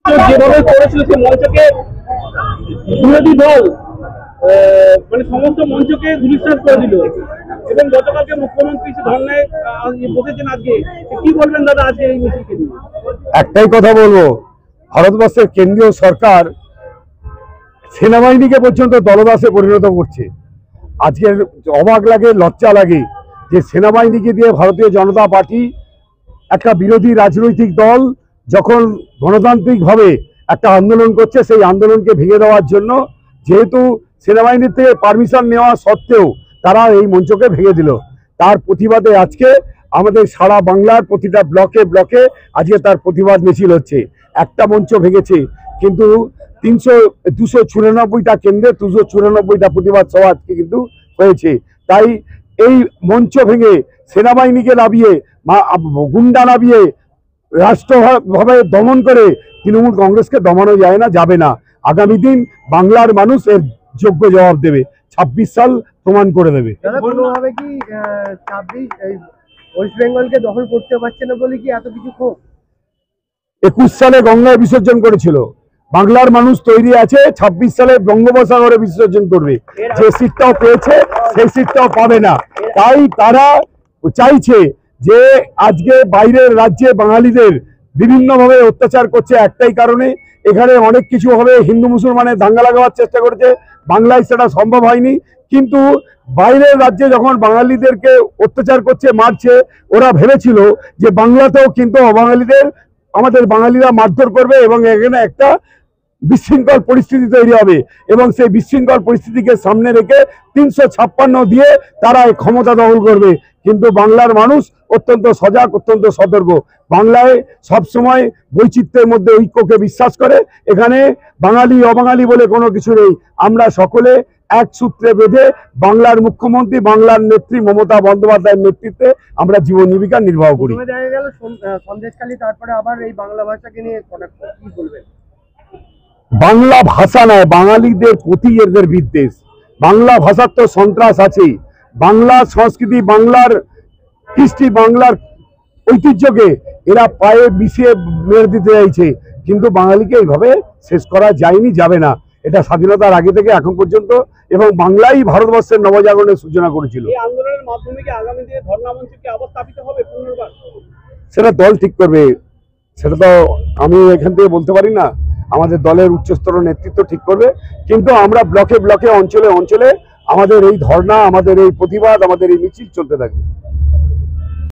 যেভাবে করেছিল সেই মঞ্চকে বিরোধী দল মানে সমস্ত মঞ্চকে ধূলিসাৎ করে দিল এবং গতকালকে মুখ্যমন্ত্রী ধর্নায় বসেছেন। আজকে কি বলবেন দাদা আজকে এই মিছিলকে নিয়ে? একটাই কথা বলবো, ভারতবর্ষের কেন্দ্রীয় সরকার সেনাবাহিনীকে পর্যন্ত দলদাসে পরিণত করছে। আজকের অবাক লাগে, লজ্জা লাগে যে সেনাবাহিনীকে দিয়ে ভারতীয় জনতা পার্টি একটা বিরোধী রাজনৈতিক দল যখন গণতান্ত্রিকভাবে একটা আন্দোলন করছে, সেই আন্দোলনকে ভেঙে দেওয়ার জন্য যেহেতু সেনাবাহিনীর থেকে পারমিশন নেওয়া সত্ত্বেও তারা এই মঞ্চকে ভেঙে দিল। তার প্রতিবাদে আজকে আমাদের সারা বাংলার প্রতিটা ব্লকে ব্লকে আজকে তার প্রতিবাদ মিছিল হচ্ছে। একটা মঞ্চ ভেঙেছে, কিন্তু 294টা কেন্দ্রে 294টা প্রতিবাদ সভা আজকে কিন্তু হয়েছে। তাই এই মঞ্চ ভেঙে সেনাবাহিনীকে নামিয়ে গুন্ডা নামিয়ে রাষ্ট্রভাবে দমন করে তৃণমূল কংগ্রেসকে দমানো যায় না, যাবে না। আগামী দিন বাংলার মানুষ এর যোগ্য জবাব দেবে। 26 সাল প্রমাণ করে দেবে। কোনোভাবে কি 26 ওয়েস্ট বেঙ্গলকে দখল করতে পারছে না বলে কি এত কিছু ক্ষোভ? 21 সালে গঙ্গায় বিসর্জন করেছিল, বাংলার মানুষ তৈরি আছে 26 সালে বঙ্গোপসাগরে বিসর্জন করবে। যে সিটটাও পেয়েছে সেই সিটটাও পাবে না। তাই তারা চাইছে যে আজকে বাইরের রাজ্যে বাঙালিদের বিভিন্নভাবে অত্যাচার করছে একটাই কারণে, এখানে অনেক কিছু হবে, হিন্দু মুসলমানের দাঙ্গা লাগাবার চেষ্টা করেছে, বাংলায় সেটা সম্ভব হয়নি। কিন্তু বাইরের রাজ্যে যখন বাঙালিদেরকে অত্যাচার করছে, মারছে, ওরা ভেবেছিল যে বাংলাতেও কিন্তু অবাঙালিদের আমাদের বাঙালিরা মারধর করবে এবং এখানে একটা বিশৃঙ্খল পরিস্থিতি তৈরি হবে এবং সেই বিশৃঙ্খল পরিস্থিতিকে সামনে রেখে 356 দিয়ে তারা এই ক্ষমতা দখল করবে। কিন্তু বাংলার মানুষ অত্যন্ত সজাগ, অত্যন্ত সতর্ক। বাংলায় সবসময় বৈচিত্র্যের মধ্যে ঐক্যকে বিশ্বাস করে। এখানে বাঙালি অবাঙালি বলে কোনো কিছু নেই। আমরা সকলে এক সূত্রে বেঁধে বাংলার মুখ্যমন্ত্রী, বাংলার নেত্রী মমতা বন্দ্যোপাধ্যায়ের নেতৃত্বে আমরা জীবন জীবিকা নির্বাহ করি। দেখা গেল সন্দেশখালী, তারপরে আবার এই বাংলা ভাষাকে নিয়ে কি বলবেন? বাংলা ভাষা নয়, বাঙালিদের প্রতি এদের বিদ্বেষ। বাংলা ভাষার তো সন্ত্রাস আছেই। বাংলা সংস্কৃতি, বাংলার কৃষ্টি, বাংলার ঐতিহ্যকে এরা পায়ে মিশিয়ে মেরে দিতে চাইছে। কিন্তু বাঙালিকে এইভাবে শেষ করা যায়নি, যাবে না। এটা স্বাধীনতার আগে থেকে এখন পর্যন্ত, এবং বাংলাই ভারতবর্ষের নবজাগরণের সূচনা করেছিল। এই আন্দোলনের মাধ্যমে কি আগামী দিনে ধর্ণা মঞ্চ কি আবার স্থাপিত হবে পুনর্বার? সেটা দল ঠিক করবে, সেটা তো আমি এখান থেকে বলতে পারি না। আমাদের দলের উচ্চস্তর নেতৃত্ব ঠিক করবে। কিন্তু আমরা ব্লকে ব্লকে, অঞ্চলে অঞ্চলে আমাদের এই ধর্ণা, আমাদের এই প্রতিবাদ, আমাদের এই মিছিল চলতে থাকবে।